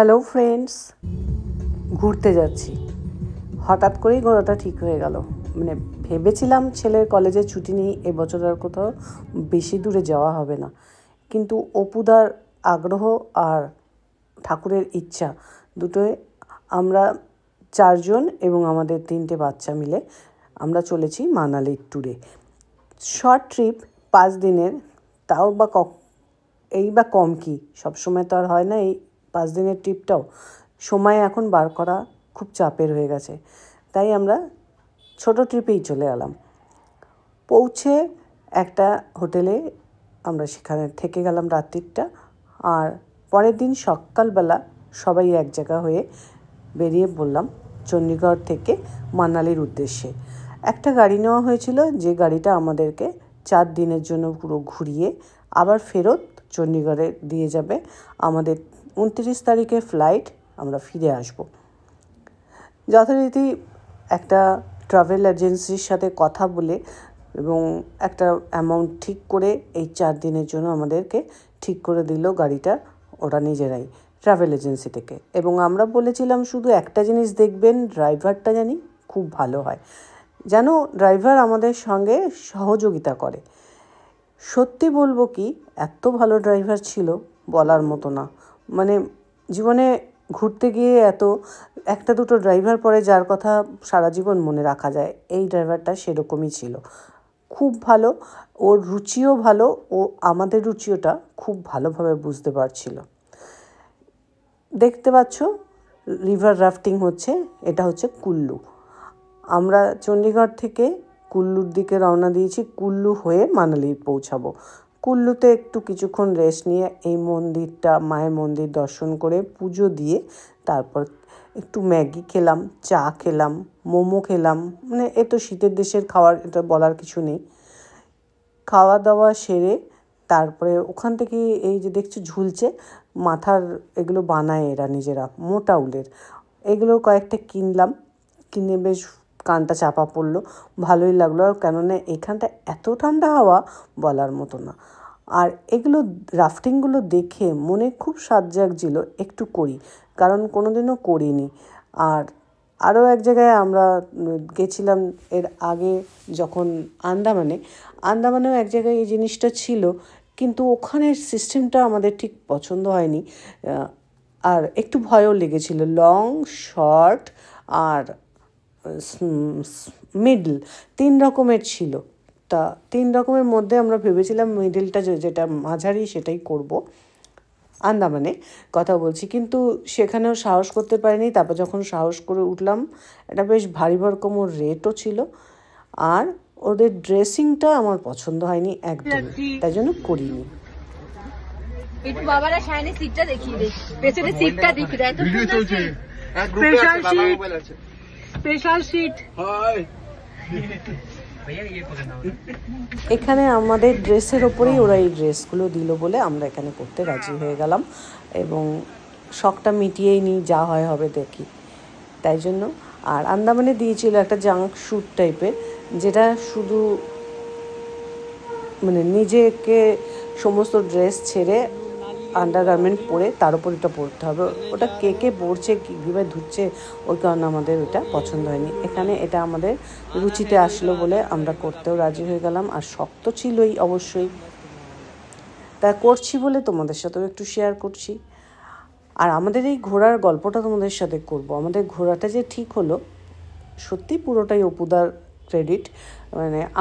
Hello friends, ঘুরতে যাচ্ছি। হঠাৎ করেই ঘোরাটা ঠিক হয়ে গেল। ভেবেছিলাম ছেলের কলেজে ছুটি নিয়ে এবছর আর কোথাও বেশি দূরে যাওয়া হবে না, কিন্তু অপুদার আগ্রহ আর ঠাকুরের ইচ্ছা দুটোই আমরা 4 জন এবং আমাদের 3টে বাচ্চা মিলে আমরা চলেছি মানালির ট্যুরে। শর্ট ট্রিপ 5 দিনের, তাও বা এই বা কম কি, সবসময় তো আর হয় না এই 5 দিনের ট্রিপটাও। সময় এখন বার করা খুব চাপের হয়ে গেছে, তাই আমরা ছোট ট্রিপেই চলে এলাম। পৌঁছে একটা হোটেলে আমরা সেখানে থেকে গেলাম রাত্রিটা, আর পরের দিন সকালবেলা সবাই এক জায়গা হয়ে বেরিয়ে পড়লাম চণ্ডীগড় থেকে মানালির উদ্দেশ্যে। একটা গাড়ি নেওয়া হয়েছিল, যে গাড়িটা আমাদেরকে 4 দিনের জন্য পুরো ঘুরিয়ে আবার ফেরত চণ্ডীগড়ে দিয়ে যাবে। আমাদের 29 তারিখে ফ্লাইট, আমরা ফিরে আসব। যথারীতি একটা ট্রাভেল এজেন্সির সাথে কথা বলে এবং একটা অ্যামাউন্ট ঠিক করে এই 4 দিনের জন্য আমাদেরকে ঠিক করে দিল গাড়িটা ওরা নিজেরাই, ট্রাভেল এজেন্সি থেকে। এবং আমরা বলেছিলাম শুধু একটা জিনিস দেখবেন, ড্রাইভারটা জানি খুব ভালো হয়, যেন ড্রাইভার আমাদের সঙ্গে সহযোগিতা করে। সত্যি বলবো কি, এত ভালো ড্রাইভার ছিল বলার মতো না। জীবনে ঘুরতে গিয়ে একটা দুটো ড্রাইভার পরে যার কথা সারা জীবন মনে রাখা যায়, এই ড্রাইভারটা সেরকমই ছিল। খুব ভালো, ওর রুচিও ভালো, ও আমাদের রুচিওটা খুব ভালোভাবে বুঝতে পারছিল। দেখতে পাচ্ছ রিভার রাফটিং হচ্ছে, এটা হচ্ছে কুল্লু। আমরা চণ্ডীগড় থেকে কুল্লুর দিকে রওনা দিয়েছি, কুল্লু হয়ে মানালি পৌঁছাবো। কুল্লুতে একটু কিছুক্ষণ রেস্ট নিয়ে এই মন্দিরটা, মায়ের মন্দির দর্শন করে পুজো দিয়ে তারপর একটু ম্যাগি খেলাম, চা খেলাম, মোমো খেলাম। এ তো শীতের দেশের খাবার, এটা বলার কিছু নেই। খাওয়া দাওয়া সেরে তারপরে ওখান থেকে এই যে দেখছো ঝুলছে মাথার, এগুলো বানায় এরা নিজেরা, মোটা উলের। এগুলো কয়েকটা কিনলাম, কিনে বেশ কানটা চাপা পড়লো, ভালোই লাগলো। কেননা এখানটা এত ঠান্ডা হাওয়া বলার মতো না। আর এগুলো রাফটিংগুলো দেখে মনে খুব স্বাদ জাগছিল, একটু করি, কারণ কোনোদিনও করিনি। আর আরও এক জায়গায় আমরা গেছিলাম এর আগে, যখন আন্দামানেও এক জায়গায় এই জিনিসটা ছিল, কিন্তু ওখানের সিস্টেমটা আমাদের ঠিক পছন্দ হয়নি, আর একটু ভয়ও লেগেছিল। লং, শর্ট আর মিডল 3 রকমের ছিল। তা 3 রকমের মধ্যে আমরা ভেবেছিলাম মিডলটা, যেটা মাঝারি, সেটাই করব। আন্দামানে কথা বলছি, কিন্তু সেখানেও সাহস করতে পারিনি। তারপর যখন সাহস করে উঠলাম, এটা বেশ ভারী ভরকম রেটও ছিল, আর ওদের ড্রেসিংটা আমার পছন্দ হয়নি একদম, তাই জন্য করিনি। একটু বাবারা সামনে সিটটা দেখিয়ে দে, পেছনে সিটটা দেখিয়ে দে, এত সুন্দর seat, special seat, special seat. এখানে আমাদের ড্রেসের ওপরেই ওরা এই ড্রেসগুলো দিল বলে আমরা এখানে করতে রাজি হয়ে গেলাম, এবং শখটা মিটিয়েই নিই, যা হয় হবে দেখি, তাই জন্য। আর আন্দামানে দিয়েছিল একটা জাঙ্ক স্যুট টাইপের, যেটা শুধু নিজেকে সমস্ত ড্রেস ছেড়ে আন্ডারগার্মেন্ট পরে তার উপর এটা পরতে হবে। ওটা কে পরছে, কীভাবে ধুচ্ছে, ওই কারণে আমাদের ওটা পছন্দ হয়নি। এখানে এটা আমাদের রুচিতে আসলো বলে আমরা করতেও রাজি হয়ে গেলাম, আর শক্ত ছিলই অবশ্যই, তা করছি বলে তোমাদের সাথেও একটু শেয়ার করছি। আর আমাদের এই ঘোরার গল্পটা তোমাদের সাথে করব। আমাদের ঘোরাটা যে ঠিক হলো, সত্যি পুরোটাই অপুদার ক্রেডিট।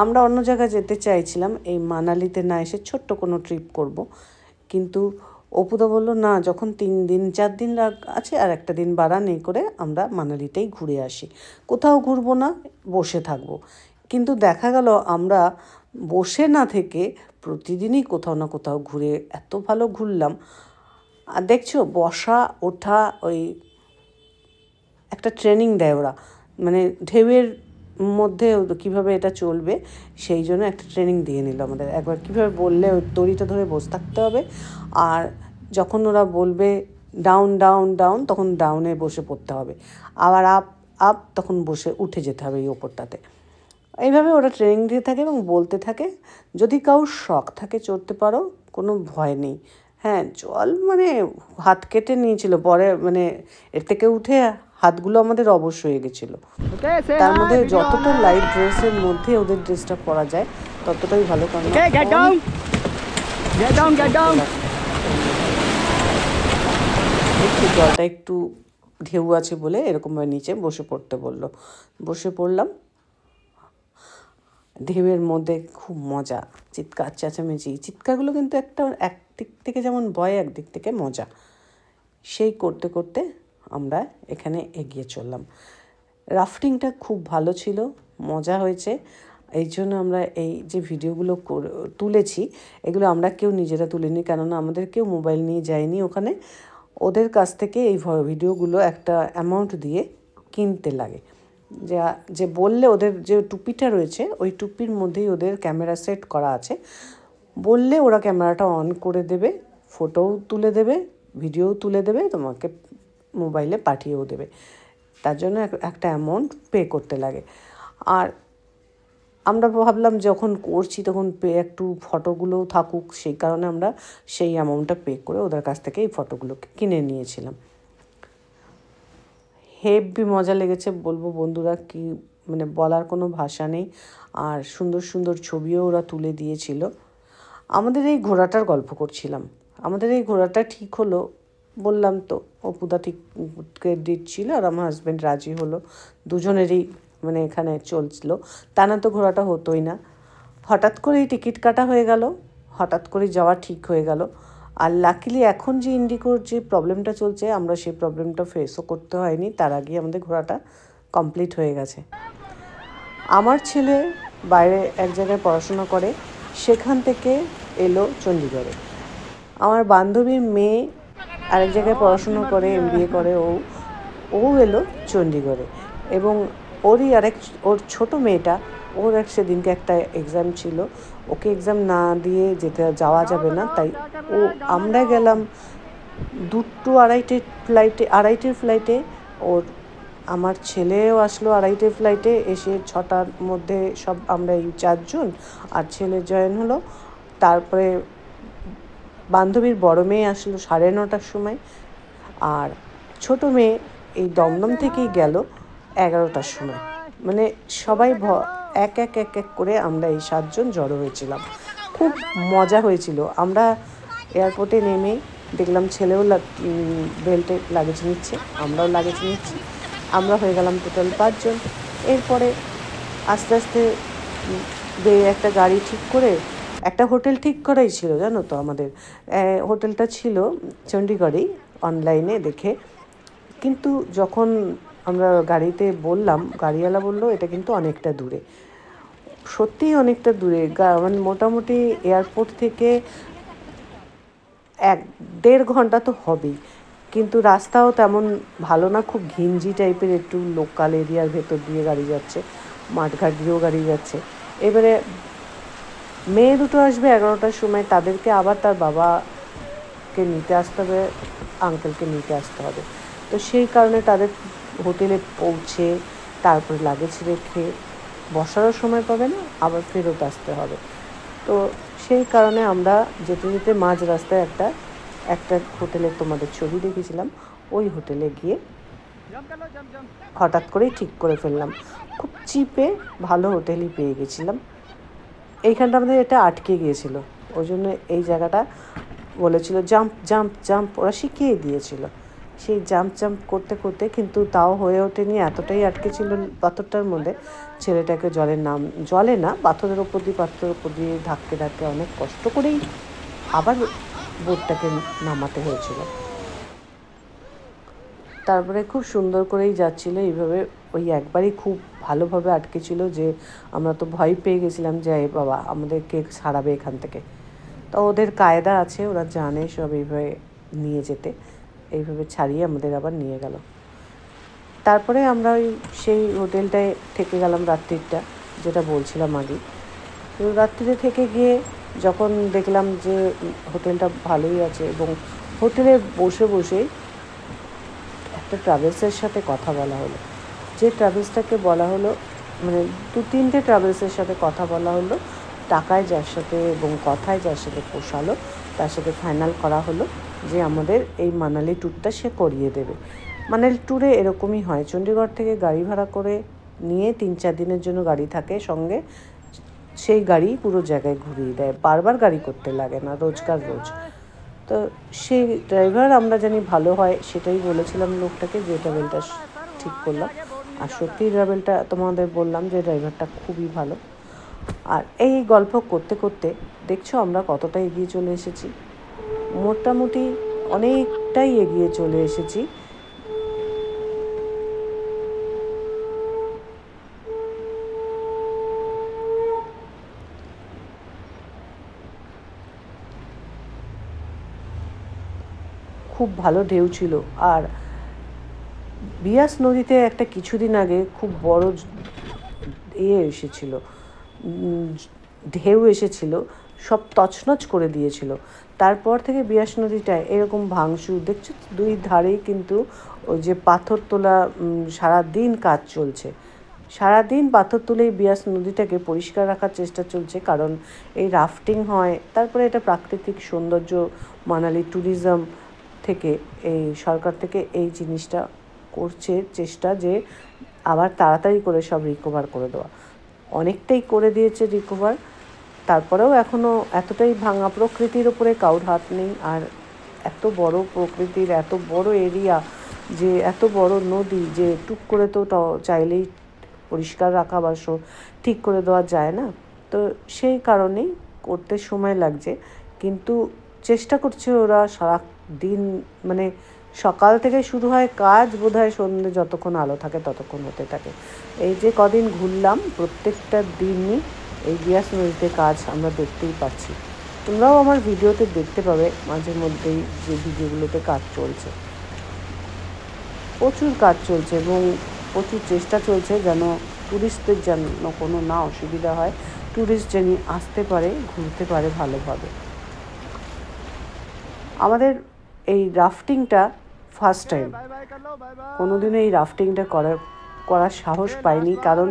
আমরা অন্য জায়গায় যেতে চাইছিলাম, এই মানালিতে না এসে ছোট্ট কোনো ট্রিপ করব, কিন্তু অপুদা বলল না, যখন 3 দিন 4 দিন আছে আর একটা দিন বাড়ান, এই করে আমরা মানালিতেই ঘুরে আসি, কোথাও ঘুরবো না, বসে থাকবো। কিন্তু দেখা গেল আমরা বসে না থেকে প্রতিদিনই কোথাও না কোথাও ঘুরে এত ভালো ঘুরলাম। আর দেখছো, বসা ওঠা, ওই একটা ট্রেনিং দেয় ওরা, ঢেউয়ের মধ্যে কীভাবে এটা চলবে, সেই জন্য একটা ট্রেনিং দিয়ে নিল আমাদের। একবার কীভাবে বললে ওই দড়িটা ধরে বসে থাকতে হবে, আর যখন ওরা বলবে ডাউন ডাউন ডাউন, তখন ডাউনে বসে পড়তে হবে, আবার আপ আপ, তখন বসে উঠে যেতে হবে এই ওপরটাতে। এইভাবে ওরা ট্রেনিং দিয়ে থাকে এবং বলতে থাকে। যদি কারোর শখ থাকে চড়তে পারো, কোনো ভয় নেই, হ্যাঁ, জল মানে হাত কেটে নিয়েছিল, পরে মানে এর থেকে উঠে হাতগুলো আমাদের অবশ হয়ে গেছিলো। তার মধ্যে যতটা লাইট ড্রেসের মধ্যে ওদের ড্রেসটা পরা যায় ততটাই ভালো, কারণ একটু জলটা একটু ঢেউ আছে বলে এরকমভাবে নিচে বসে পড়তে বললো। বসে পড়লাম। ঢেউয়ের মধ্যে খুব মজা, চিৎকার চেঁচামেচি। চিৎকারগুলো কিন্তু একদিক থেকে যেমন ভয়, একদিক থেকে মজা। সেই করতে করতে আমরা এখানে এগিয়ে চললাম। রাফটিংটা খুব ভালো ছিল, মজা হয়েছে। এই জন্য আমরা এই যে ভিডিওগুলো তুলেছি, এগুলো আমরা কেউ নিজেরা তুলিনি, কেননা আমাদের কেউ মোবাইল নিয়ে যায়নি ওখানে। ওদের কাছ থেকে এই ভিডিওগুলো একটা অ্যামাউন্ট দিয়ে কিনতে লাগে, যে বললে ওদের যে টুপিটা রয়েছে ওই টুপির মধ্যেই ওদের ক্যামেরা সেট করা আছে, বললে ওরা ক্যামেরাটা অন করে দেবে, ফটোও তুলে দেবে, ভিডিও তুলে দেবে, তোমাকে মোবাইলে পাঠিয়েও দেবে। তার জন্য একটা অ্যামাউন্ট পে করতে লাগে। আর আমরা ভাবলাম যখন করছি তখন একটু ফটোগুলোও থাকুক, সেই কারণে আমরা সেই অ্যামাউন্টটা পে করে ওদের কাছ থেকে এই ফটোগুলোকে কিনে নিয়েছিলাম। হেভি মজা লেগেছে, বলবো বন্ধুরা, কি মানে বলার কোনো ভাষা নেই। আর সুন্দর সুন্দর ছবিও ওরা তুলে দিয়েছিল। আমাদের এই ঘোড়াটার গল্প করছিলাম। আমাদের এই ঘোড়াটা ঠিক হলো, বললাম তো, অপুদা ঠিক দিচ্ছিল আর আমার হাজব্যান্ড রাজি হলো। দুজনেরই মানে এখানে চলছিল, তা না তো ঘোড়াটা হতোই না। হঠাৎ করেই টিকিট কাটা হয়ে গেল, হঠাৎ করে যাওয়া ঠিক হয়ে গেল। আর লাকিলি এখন যে ইন্ডিগোর যে প্রবলেমটা চলছে, আমরা সেই প্রবলেমটা ফেসও করতে হয়নি, তার আগে আমাদের ঘোরাটা কমপ্লিট হয়ে গেছে। আমার ছেলে বাইরে এক জায়গায় পড়াশোনা করে, সেখান থেকে এলো চণ্ডীগড়ে। আমার বান্ধবীর মেয়ে আরেক জায়গায় পড়াশোনা করে, MBA করে, ও এলো চণ্ডীগড়ে। এবং ওর ছোট মেয়েটা, ওর সেদিনকে একটা এক্সাম ছিল, ওকে এক্সাম না দিয়ে যাওয়া যাবে না, তাই আমরা গেলাম 2-2:30 ফ্লাইটে। আমার ছেলেও আসলো 2:30 ফ্লাইটে, এসে 6টার মধ্যে সব আমরা এই 4 জন আর ছেলে জয়েন হলো। তারপরে বান্ধবীর বড় মেয়ে আসলো 9:30টার সময়, আর ছোট মেয়ে এই দমদম থেকেই গেল 11টার সময়। মানে সবাই এক করে আমরা এই 7 জন জড়ো হয়েছিলাম। খুব মজা হয়েছিল। আমরা এয়ারপোর্টে নেমে দেখলাম ছেলেও বেল্টে লাগেজ নিচ্ছে, আমরাও লাগেজ নিচ্ছি। আমরা হয়ে গেলাম টোটাল 5 জন। এরপরে আস্তে আস্তে একটা গাড়ি ঠিক করে, একটা হোটেল ঠিক করাই ছিল, জানো তো। আমাদের হোটেলটা ছিল চণ্ডীগড়েই, অনলাইনে দেখে। কিন্তু যখন আমরা গাড়িতে বললাম, গাড়িওয়ালা বললো এটা কিন্তু অনেকটা দূরে। সত্যিই অনেকটা দূরে, মানে মোটামুটি এয়ারপোর্ট থেকে 1-1.5 ঘন্টা তো হবেই। কিন্তু রাস্তাও তেমন ভালো না, খুব ঘিঞ্জি টাইপের, একটু লোকাল এরিয়ার ভেতর দিয়ে গাড়ি যাচ্ছে, মাঠঘাট দিয়েও গাড়ি যাচ্ছে। এবারে মেয়ে দুটো আসবে 11টার সময়, তাদেরকে আবার তার বাবাকে নিতে আসতে হবে, আঙ্কেলকে নিতে আসতে হবে। তো সেই কারণে তাদের হোটেলে পৌঁছে তারপরে লাগেজ রেখে বসারও সময় পাবে না, আবার ফেরত আসতে হবে। তো সেই কারণে আমরা যেতে যেতে মাঝ রাস্তায় একটা হোটেলে তোমাদের ছবি দেখেছিলাম, ওই হোটেলে গিয়ে হঠাৎ করেই ঠিক করে ফেললাম। খুব চিপে ভালো হোটেলই পেয়ে গেছিলাম। এইখানটা আমাদের এটা আটকে গিয়েছিল, ওই জন্য এই জায়গাটা বলেছিল জাম্প জাম্প জাম্প, ওরা শিখিয়ে দিয়েছিল। সেই জাম্প করতে করতে কিন্তু তাও হয়ে ওঠেনি, এতটাই আটকে ছিল পাথরটার মধ্যে। ছেলেটাকে জলে না পাথরের ওপর দিয়ে ধাক্কে অনেক কষ্ট করেই আবার বোটটাকে নামাতে হয়েছিল। তারপরে খুব সুন্দর করেই যাচ্ছিল এইভাবে। ওই একবারই খুব ভালোভাবে আটকে ছিল যে আমরা তো ভয় পেয়ে গেছিলাম যে বাবা আমাদেরকে ছাড়াবে এখান থেকে। তো ওদের কায়দা আছে, ওরা জানে সব এইভাবে নিয়ে যেতে, এইভাবে ছাড়িয়ে আমাদের আবার নিয়ে গেল। তারপরে আমরা সেই হোটেলটায় থেকে গেলাম রাত্রিটা, যেটা বলছিলাম আগে। তো রাত্রিতে থেকে গিয়ে যখন দেখলাম যে হোটেলটা ভালোই আছে, এবং হোটেলে বসে একটা ট্রাভেলসের সাথে কথা বলা হলো। যে ট্রাভেলসটাকে বলা হলো, মানে 2-3টে ট্রাভেলসের সাথে কথা বলা হলো, টাকায় যার সাথে এবং কথায় যার সাথে পোষালো তার সাথে ফাইনাল করা হলো যে আমাদের এই মানালি ট্যুরটা সে করিয়ে দেবে। মানালি ট্যুরে এরকমই হয়, চণ্ডীগড় থেকে গাড়ি ভাড়া করে নিয়ে 3-4 দিনের জন্য গাড়ি থাকে সঙ্গে, সেই গাড়ি পুরো জায়গায় ঘুরিয়ে দেয়, বারবার গাড়ি করতে লাগে না, রোজকার রোজ। তো সেই ড্রাইভার আমরা জানি ভালো হয়, সেটাই বলেছিলাম লোকটাকে যে ট্রাভেলটা ঠিক করলাম। আর সত্যি ট্রাভেলটা তোমাদের বললাম যে ড্রাইভারটা খুবই ভালো। আর এই গল্প করতে করতে দেখছো আমরা কতটা এগিয়ে চলে এসেছি, মোটামুটি অনেকটাই এগিয়ে চলে এসেছি। খুব ভালো ঢেউ ছিল। আর বিয়াস নদীতে একটা কিছুদিন আগে খুব বড় এসেছিল, ঢেউ এসেছিল, সব তছনছ করে দিয়েছিল। তারপর থেকে বিয়াস নদীটায় এরকম ভাঙচুর দেখছো, দুই ধারেই কিন্তু ওই যে পাথর তোলা, সারাদিন কাজ চলছে, সারাদিন পাথর তুলেই বিয়াস নদীটাকে পরিষ্কার রাখার চেষ্টা চলছে। কারণ এই রাফটিং হয়, তারপরে এটা প্রাকৃতিক সৌন্দর্য, মানালি ট্যুরিজম থেকে এই সরকার থেকে এই জিনিসটা করছে চেষ্টা যে আবার তাড়াতাড়ি করে সব রিকভার করে দেওয়া। অনেকটাই করে দিয়েছে রিকভার, তারপরেও এখনও এতটাই ভাঙা প্রকৃতির ওপরে কারোর হাত নেই। আর এত বড় প্রকৃতির এত বড় এরিয়া, যে এত বড় নদী, যে টুক করে তো চাইলেই পরিষ্কার রাখা বা ঠিক করে দেওয়া যায় না। তো সেই কারণেই করতে সময় লাগছে, কিন্তু চেষ্টা করছে ওরা সারা দিন, মানে সকাল থেকে শুরু হয় কাজ, বোধহয় সন্ধ্যে যতক্ষণ আলো থাকে ততক্ষণ হতে থাকে। এই যে কদিন ঘুরলাম প্রত্যেকটা দিনই এই বিয়াস নদীতে কাজ আমরা দেখতেই পাচ্ছি। তোমরাও আমার ভিডিওতে দেখতে পাবে মাঝে মধ্যেই যে ভিডিওগুলোতে কাজ চলছে, প্রচুর কাজ চলছে এবং প্রচুর চেষ্টা চলছে যেন ট্যুরিস্টদের যেন কোনো না অসুবিধা হয়, ট্যুরিস্ট যেন আসতে পারে, ঘুরতে পারে ভালোভাবে। আমাদের এই রাফটিংটা ফার্স্ট টাইম, কোনোদিনও এই রাফটিংটা করার সাহস পাইনি, কারণ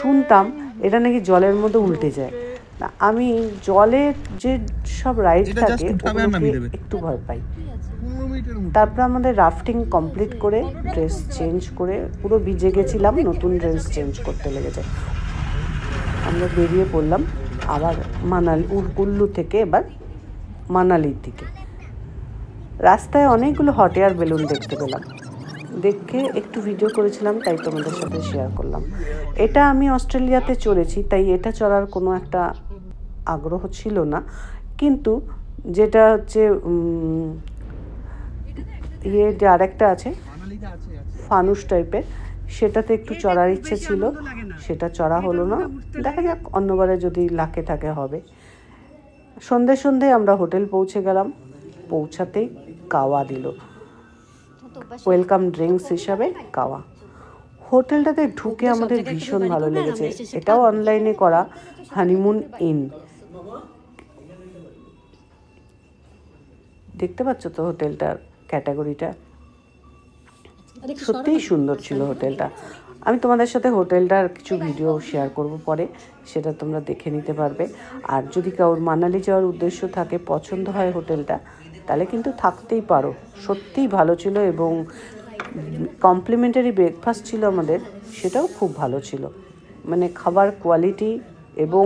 শুনতাম এটা নাকি জলের মধ্যে উল্টে যায়। না, আমি জলের যে সব রাইড থাকে একটু ভয় পাই। তারপর আমাদের রাফটিং কমপ্লিট করে ড্রেস চেঞ্জ করে, পুরো ভিজে গেছিলাম, নতুন ড্রেস চেঞ্জ করতে লেগেছে। আমরা বেরিয়ে পড়লাম আবার মানালি, কুল্লু থেকে এবার মানালির দিকে। রাস্তায় অনেকগুলো হট এয়ার বেলুন দেখতে পেলাম, দেখে একটু ভিডিও করেছিলাম, তাই তোমাদের সাথে শেয়ার করলাম। এটা আমি অস্ট্রেলিয়াতে চড়েছি, তাই এটা চড়ার কোনো একটা আগ্রহ ছিল না, কিন্তু যেটা হচ্ছে যে আরেকটা আছে ফানুস টাইপের, সেটাতে একটু চড়ার ইচ্ছে ছিল, সেটা চড়া হলো না। দেখা যাক অন্যবারে যদি লাকে থাকে হবে। সন্ধে আমরা হোটেল পৌঁছে গেলাম, পৌঁছাতেই কাওয়া দিল, ওয়েলকাম ড্রিঙ্কস হিসাবে কাওয়া। হোটেলটাতে ঢুকে আমাদের ভীষণ ভালো লেগেছে। এটাও অনলাইনে করা, হানিমুন ইন। দেখতে পাচ্ছ তো হোটেলটার ক্যাটাগরিটা, সত্যিই সুন্দর ছিল হোটেলটা। আমি তোমাদের সাথে হোটেলটার কিছু ভিডিও শেয়ার করব পরে, সেটা তোমরা দেখে নিতে পারবে। আর যদি কারোর মানালি যাওয়ার উদ্দেশ্য থাকে, পছন্দ হয় হোটেলটা, তাহলে কিন্তু থাকতেই পারো। সত্যিই ভালো ছিল এবং কমপ্লিমেন্টারি ব্রেকফাস্ট ছিল আমাদের, সেটাও খুব ভালো ছিল। মানে খাবার কোয়ালিটি এবং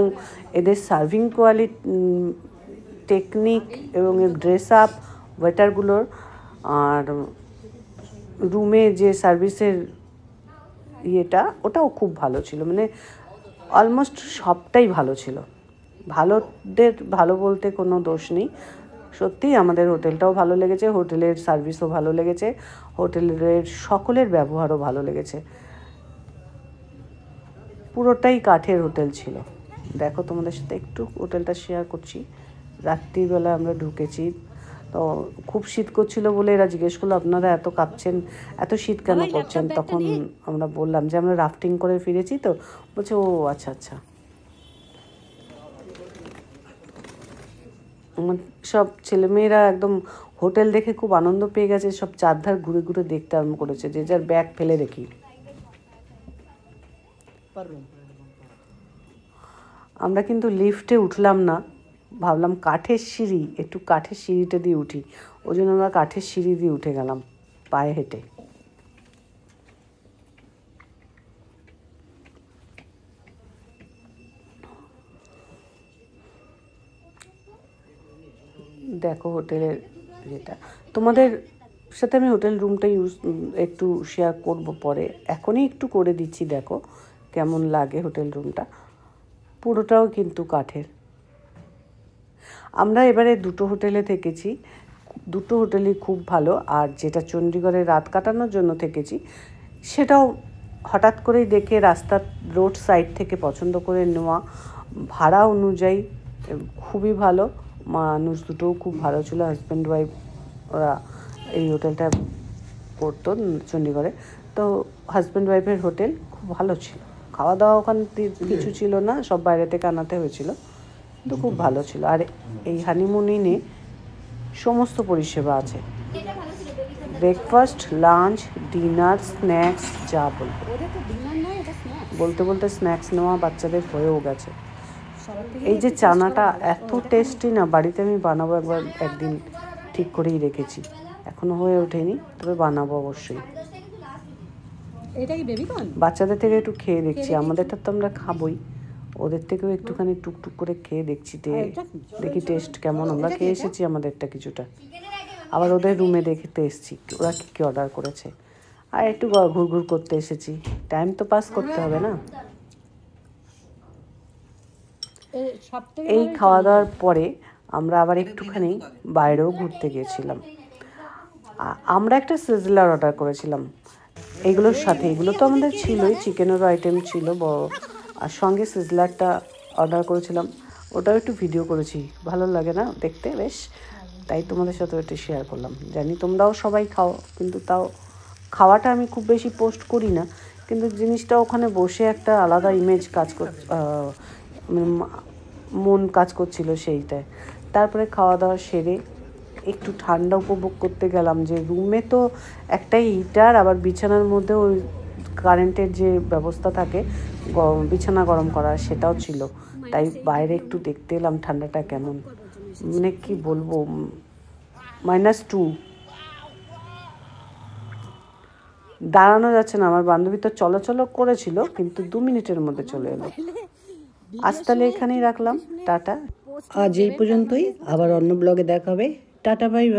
এদের সার্ভিং কোয়ালিটি, টেকনিক এবং ড্রেস আপ ওয়েটারগুলোর, আর রুমে যে সার্ভিসের ইয়েটা, ওটাও খুব ভালো ছিল। মানে অলমোস্ট সবটাই ভালো ছিল। ভালো বলতে কোনো দোষ নেই, সত্যিই আমাদের হোটেলটাও ভালো লেগেছে, হোটেলের সার্ভিসও ভালো লেগেছে, হোটেলের সকলের ব্যবহারও ভালো লেগেছে। পুরোটাই কাঠের হোটেল ছিল। দেখো তোমাদের সাথে একটু হোটেলটা শেয়ার করছি। রাত্রিবেলা আমরা ঢুকেছি, তো খুব শীত করছিল বলে এরা জিজ্ঞেস করলো আপনারা এত কাঁপছেন, এত শীত কেন করছেন? তখন আমরা বললাম যে আমরা রাফটিং করে ফিরেছি, তো বলছে ও আচ্ছা আচ্ছা। সব ছেলেমেয়েরা একদম হোটেল দেখে খুব আনন্দ পেয়ে গেছে, সব চারধার ঘুরে ঘুরে দেখতে আরম্ভ করেছে, যে যার ব্যাগ ফেলে রেখি। আমরা কিন্তু লিফটে উঠলাম না, ভাবলাম কাঠের সিঁড়ি, একটু কাঠের সিঁড়িটা দিয়ে উঠি, ওই জন্য আমরা কাঠের সিঁড়ি দিয়ে উঠে গেলাম পায়ে হেঁটে। দেখো হোটেলের যেটা, তোমাদের সাথে আমি হোটেল রুমটা একটু শেয়ার করব পরে, এখনই একটু করে দিচ্ছি। দেখো কেমন লাগে হোটেল রুমটা, পুরোটাও কিন্তু কাঠের। আমরা এবারে দুটো হোটেলে থেকেছি, দুটো হোটেলই খুব ভালো। আর যেটা চণ্ডীগড়ে রাত কাটানোর জন্য থেকেছি, সেটাও হঠাৎ করেই দেখে রাস্তার রোড সাইড থেকে পছন্দ করে নেওয়া, ভাড়া অনুযায়ী খুবই ভালো। মানুষ দুটোও খুব ভালো ছিল, হাজব্যান্ড ওয়াইফ, ওরা এই হোটেলটা করতো চণ্ডীগড়ে। তো হাজব্যান্ড ওয়াইফের হোটেল খুব ভালো ছিল, খাওয়া দাওয়া ওখান কিছু ছিল না, সব বাইরে থেকে আনাতে হয়েছিল, কিন্তু খুব ভালো ছিল। আর এই হানিমুন ইনে সমস্ত পরিষেবা আছে, ব্রেকফাস্ট, লাঞ্চ, ডিনার, স্ন্যাক্স, যা বলতে বলতে স্ন্যাক্স নেওয়া বাচ্চাদের হয়েও গেছে। এই যে চানাটা এত টেস্টি না, বাড়িতে আমি বানাবো একদিন ঠিক করেই রেখেছি, এখনো হয়ে ওঠেনি, তবে বানাবো অবশ্যই। বাচ্চাদের থেকে একটু খেয়ে দেখছি, আমাদেরটা তো আমরা খাবোই, ওদের থেকেও একটুখানি টুকটুক করে খেয়ে দেখছি, দেখি টেস্ট কেমন। আমরা খেয়ে এসেছি আমাদেরটা কিছুটা, আবার ওদের রুমে দেখতে এসেছি ওরা কী কী অর্ডার করেছে, আর একটু ঘুরঘুর করতে এসেছি, টাইম তো পাস করতে হবে না। এই খাওয়া দাওয়ার পরে আমরা আবার একটুখানি বাইরেও ঘুরতে গিয়েছিলাম। আমরা একটা সিজলার অর্ডার করেছিলাম এইগুলোর সাথে, এগুলো তো আমাদের ছিলই, চিকেনেরও আইটেম ছিল বড়, আর সঙ্গে সিজলারটা অর্ডার করেছিলাম, ওটাও একটু ভিডিও করেছি, ভালো লাগে না দেখতে বেশ, তাই তোমাদের সাথে একটু শেয়ার করলাম। জানি তোমরাও সবাই খাও, কিন্তু তাও খাওয়াটা আমি খুব বেশি পোস্ট করি না, কিন্তু জিনিসটা ওখানে বসে একটা আলাদা ইমেজ কাজ মন কাজ করছিল সেইটায়। তারপরে খাওয়া দাওয়া সেরে একটু ঠান্ডা উপভোগ করতে গেলাম, যে রুমে তো একটাই হিটার, আবার বিছানার মধ্যে ওই কারেন্টের যে ব্যবস্থা থাকে বিছানা গরম করা, সেটাও ছিল, তাই বাইরে একটু দেখতে এলাম ঠান্ডাটা কেমন, মানে কি বলবো, -2, দাঁড়ানো যাচ্ছে না। আমার বান্ধবী তো চলাচল করেছিল, কিন্তু 2 মিনিটের মধ্যে চলে এলো। আজ তাহলে এখানেই রাখলাম, টাটা, আজ এই পর্যন্তই, আবার অন্য ব্লগে দেখা হবে, টাটা, বাই বাই।